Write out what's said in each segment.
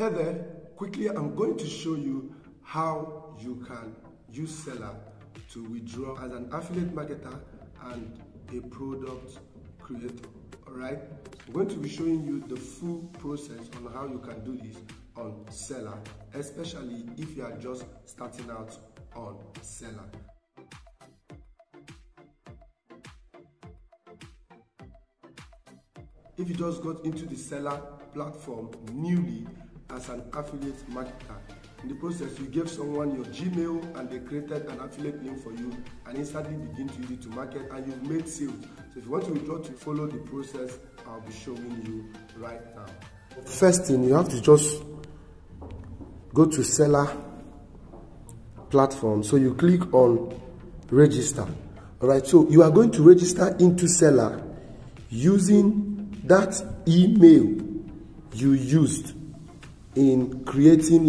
Hey there, quickly I'm going to show you how you can use Selar to withdraw as an affiliate marketer and a product creator. Alright, I'm going to be showing you the full process on how you can do this on Selar, especially if you are just starting out on Selar. If you just got into the Selar platform newly as an affiliate marketer, in the process you gave someone your Gmail and they created an affiliate link for you and instantly begin to use it to market, and you've made sales. So if you want to withdraw, to follow the process I'll be showing you right now. First thing, you have to just go to Selar platform. So you click on register. Alright, so you are going to register into Selar using that email you used in creating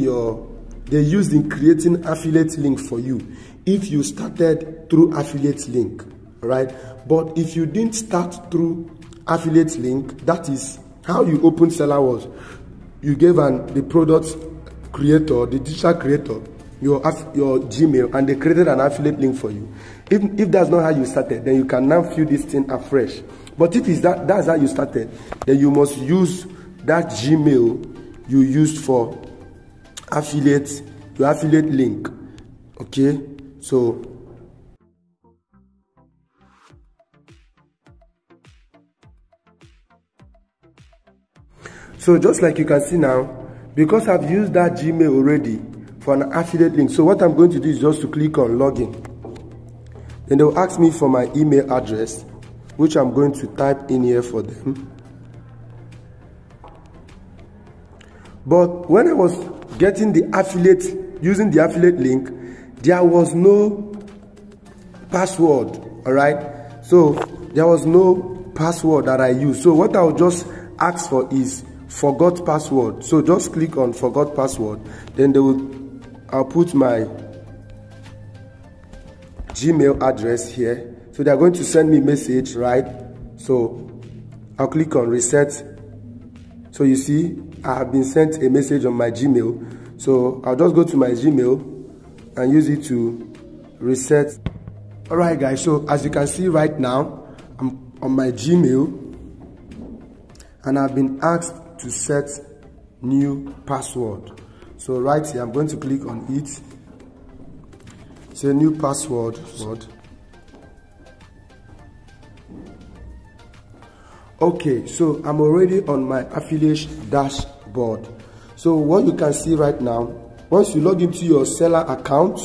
creating affiliate link for you if you started through affiliate link. Right, but if you didn't start through affiliate link, that is how you opened Selar. Was you gave the product creator, the digital creator, your Gmail, and they created an affiliate link for you. If that's not how you started, then you can now fill this thing afresh. But if that's how you started, then you must use that Gmail you used for your affiliate link. Okay, so just like you can see now, because I've used that Gmail already for an affiliate link, so what I'm going to do is just to click on login. Then they'll ask me for my email address, which I'm going to type in here for them. But when I was getting using the affiliate link, there was no password. Alright, so there was no password that I used. So what I'll just ask for is forgot password. So just click on forgot password. Then I'll put my Gmail address here. So they're going to send me a message, right? So I'll click on reset. So you see, I have been sent a message on my Gmail. So I'll just go to my Gmail and use it to reset. Alright guys, so as you can see right now, I'm on my Gmail and I've been asked to set new password. So right here, I'm going to click on it. Say new password. Okay, so I'm already on my affiliate dashboard. So what you can see right now, once you log into your Selar account,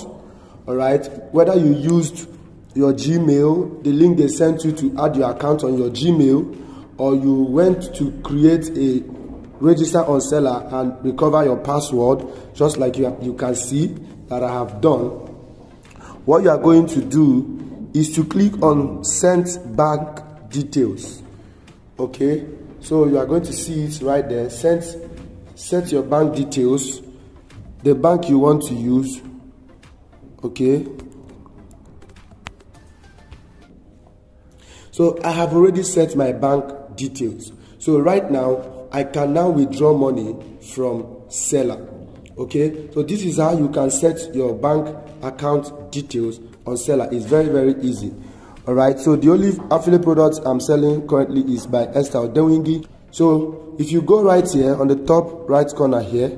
all right, whether you used your Gmail, the link they sent you to add your account on your Gmail, or you went to create a register on Selar and recover your password, just like you can see that I have done, what you are going to do is to click on send bank details. Okay, so you are going to see it right there. Set your bank details, the bank you want to use. Okay, so I have already set my bank details. So right now I can now withdraw money from Selar. Okay, so this is how you can set your bank account details on Selar. It's very, very easy. Alright, so the only affiliate product I'm selling currently is by Esther Odewingi. So if you go right here on the top right corner here,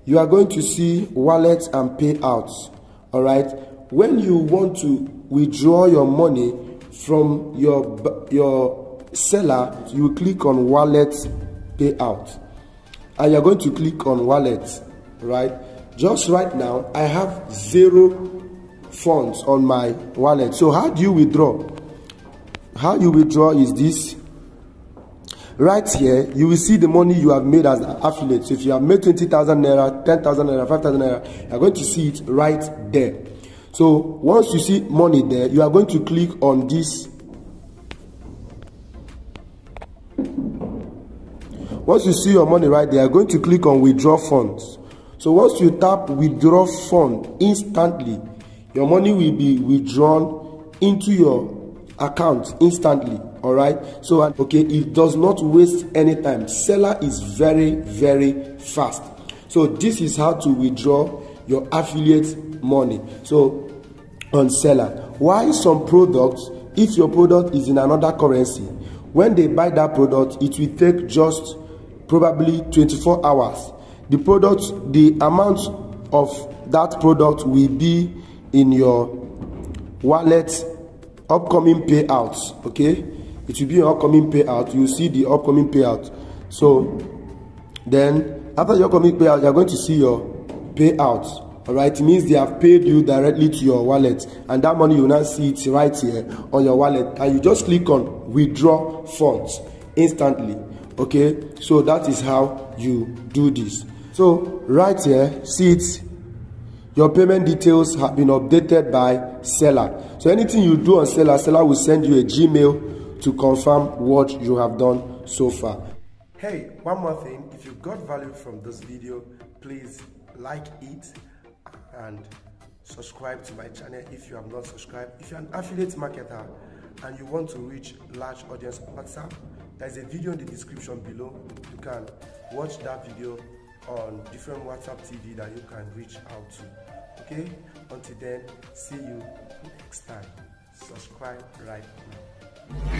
you are going to see wallets and payouts. Alright, when you want to withdraw your money from your Selar, you click on wallet payout and you're going to click on wallet. Right, just right now I have 0 funds on my wallet. So how do you withdraw? How you withdraw is this. Right here you will see the money you have made as an affiliate. So if you have made 20,000 naira, 10,000 naira, 5,000 naira, you're going to see it right there. So once you see money there, you are going to click on this. Once you see your money right there, you're going to click on withdraw funds. So once you tap withdraw fund, instantly your money will be withdrawn into your account instantly. All right, so okay, it does not waste any time. Selar is very, very fast. So this is how to withdraw your affiliate money. So on Selar, why some products, if your product is in another currency, when they buy that product, it will take just probably 24 hours. The product, the amount of that product will be in your wallet upcoming payouts. Okay, it will be an upcoming payout. You see the upcoming payout. So then after your upcoming payout, you are going to see your payout. All right, it means they have paid you directly to your wallet, and that money you will now see it right here on your wallet, and you just click on withdraw funds instantly. Okay, so that is how you do this. So right here, see it, your payment details have been updated by Selar. So anything you do on Selar, Selar will send you a Gmail to confirm what you have done so far. Hey, one more thing, if you got value from this video, please like it and subscribe to my channel if you have not subscribed. If you're an affiliate marketer and you want to reach large audience on WhatsApp, there's a video in the description below. You can watch that video on different WhatsApp TV that you can reach out to. Okay, until then, see you next time. Subscribe right now.